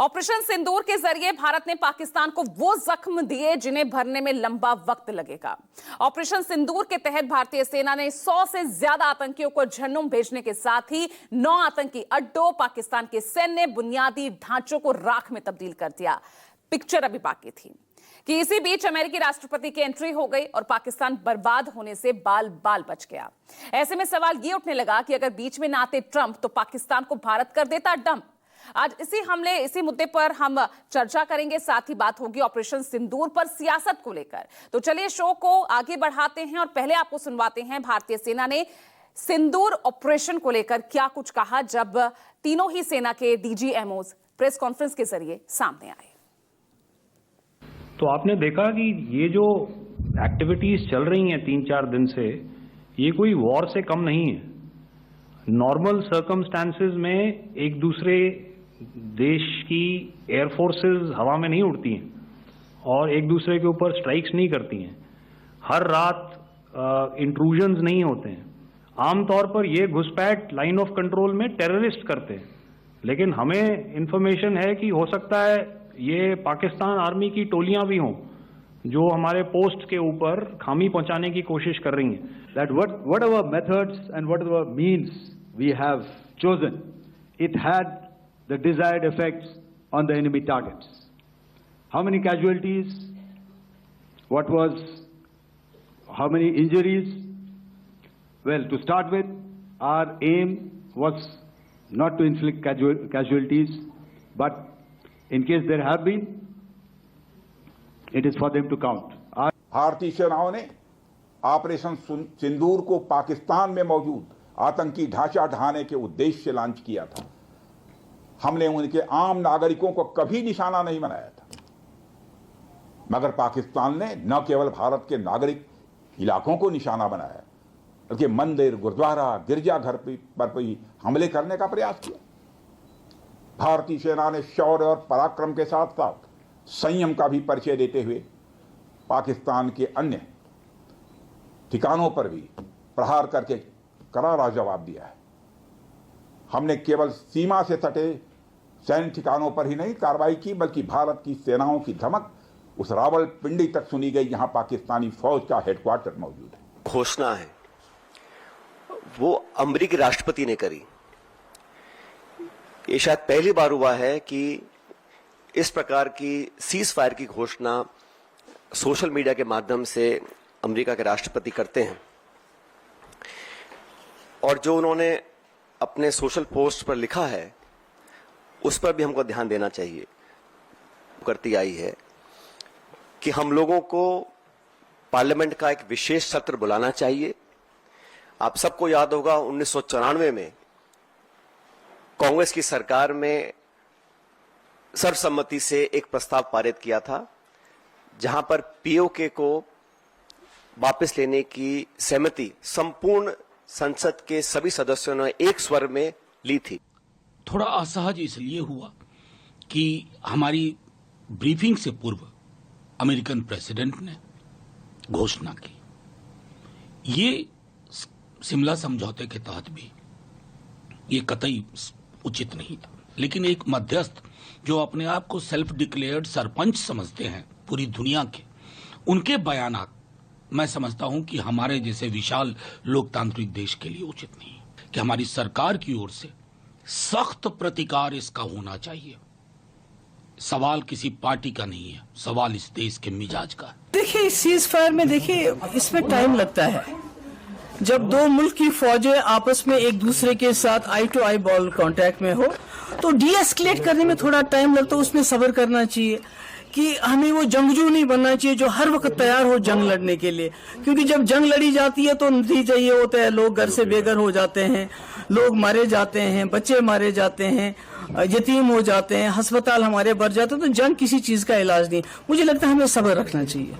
Operation सिंदूर के जरिए भारत ने पाकिस्तान को वो जख्म दिए जिन्हें भरने में लंबा वक्त लगेगा। ऑपरेशन सिंदूर के तहत भारतीय सेना ने 100 से ज्यादा आतंकियों को जहन्नुम भेजने के साथ ही 9 आतंकी अड्डों, पाकिस्तान के सैन्य बुनियादी ढांचों को राख में तब्दील कर दिया। पिक्चर अभी बाकी थी कि इसी बीच अमेरिकी राष्ट्रपति की एंट्री हो गई और पाकिस्तान बर्बाद होने से बाल बाल बच गया। ऐसे में सवाल यह उठने लगा कि अगर बीच में ना आते ट्रंप तो पाकिस्तान को भारत कर देता डंप। आज इसी मुद्दे पर हम चर्चा करेंगे, साथ ही बात होगी ऑपरेशन सिंदूर पर सियासत को लेकर। तो चलिए शो को आगे बढ़ाते हैं और पहले आपको सुनवाते हैं भारतीय सेना ने सिंदूर ऑपरेशन को लेकर क्या कुछ कहा जब तीनों ही सेना के डीजीएमओज प्रेस कॉन्फ्रेंस के जरिए सामने आए। तो आपने देखा कि ये जो एक्टिविटीज चल रही हैं 3-4 दिन से, ये कोई वॉर से कम नहीं है। नॉर्मल सर्कमस्टांसेस में एक दूसरे देश की एयरफोर्सेस हवा में नहीं उड़ती हैं और एक दूसरे के ऊपर स्ट्राइक्स नहीं करती हैं। हर रात इंट्रूजन्स नहीं होते हैं। आमतौर पर ये घुसपैठ लाइन ऑफ कंट्रोल में टेररिस्ट करते हैं, लेकिन हमें इंफॉर्मेशन है कि हो सकता है ये पाकिस्तान आर्मी की टोलियां भी हों जो हमारे पोस्ट के ऊपर खामी पहुंचाने की कोशिश कर रही हैं। That whatever methods and whatever means we have chosen, it had the desired effects on the enemy targets. How many casualties? How many injuries? Well, to start with, our aim was not to inflict casualties, but in case there have been, it is for them to count. भारतीय सेनाओं ने operation सिंदूर को पाकिस्तान में मौजूद आतंकी ढांचा ढहाने के उद्देश्य से लॉन्च किया था। हमने उनके आम नागरिकों को कभी निशाना नहीं बनाया था, मगर पाकिस्तान ने न केवल भारत के नागरिक इलाकों को निशाना बनाया, बल्कि मंदिर, गुरुद्वारा, गिरजाघर पर भी हमले करने का प्रयास किया। भारतीय सेना ने शौर्य और पराक्रम के साथ साथ संयम का भी परिचय देते हुए पाकिस्तान के अन्य ठिकानों पर भी प्रहार करके करारा जवाब दिया है। हमने केवल सीमा से सटे सैन्य ठिकानों पर ही नहीं कार्रवाई की, बल्कि भारत की सेनाओं की धमक उस रावलपिंडी तक सुनी गई जहां पाकिस्तानी फौज का हेडक्वार्टर मौजूद है। घोषणा है वो अमेरिकी राष्ट्रपति ने करी। ये शायद पहली बार हुआ है कि इस प्रकार की सीज फायर की घोषणा सोशल मीडिया के माध्यम से अमेरिका के राष्ट्रपति करते हैं। और जो उन्होंने अपने सोशल पोस्ट पर लिखा है उस पर भी हमको ध्यान देना चाहिए। करती आई है कि हम लोगों को पार्लियामेंट का एक विशेष सत्र बुलाना चाहिए। आप सबको याद होगा 1994 में कांग्रेस की सरकार में सर्वसम्मति से एक प्रस्ताव पारित किया था जहां पर पीओके को वापस लेने की सहमति संपूर्ण संसद के सभी सदस्यों ने एक स्वर में ली थी। थोड़ा असहज इसलिए हुआ कि हमारी ब्रीफिंग से पूर्व अमेरिकन प्रेसिडेंट ने घोषणा की। ये शिमला समझौते के तहत भी ये कतई उचित नहीं था, लेकिन एक मध्यस्थ जो अपने आप को सेल्फ डिक्लेयर्ड सरपंच समझते हैं पूरी दुनिया के, उनके बयानात मैं समझता हूं कि हमारे जैसे विशाल लोकतांत्रिक देश के लिए उचित नहीं कि हमारी सरकार की ओर से सख्त प्रतिकार इसका होना चाहिए। सवाल किसी पार्टी का नहीं है, सवाल इस देश के मिजाज का है। देखिए सीज फायर में देखिए इसमें टाइम लगता है। जब दो मुल्क की फौजें आपस में एक दूसरे के साथ आई टू आई बॉल कांटेक्ट में हो तो डी एस्केलेट करने में थोड़ा टाइम लगता है। उसमें सब्र करना चाहिए कि हमें वो जंगजू नहीं बनना चाहिए जो हर वक्त तैयार हो जंग लड़ने के लिए, क्योंकि जब जंग लड़ी जाती है तो नतीजा ये होता है लोग घर से बेघर हो जाते हैं, लोग मारे जाते हैं, बच्चे मारे जाते हैं, यतीम हो जाते हैं, अस्पताल हमारे भर जाते हैं। तो जंग किसी चीज का इलाज नहीं। मुझे लगता है हमें सब्र रखना चाहिए।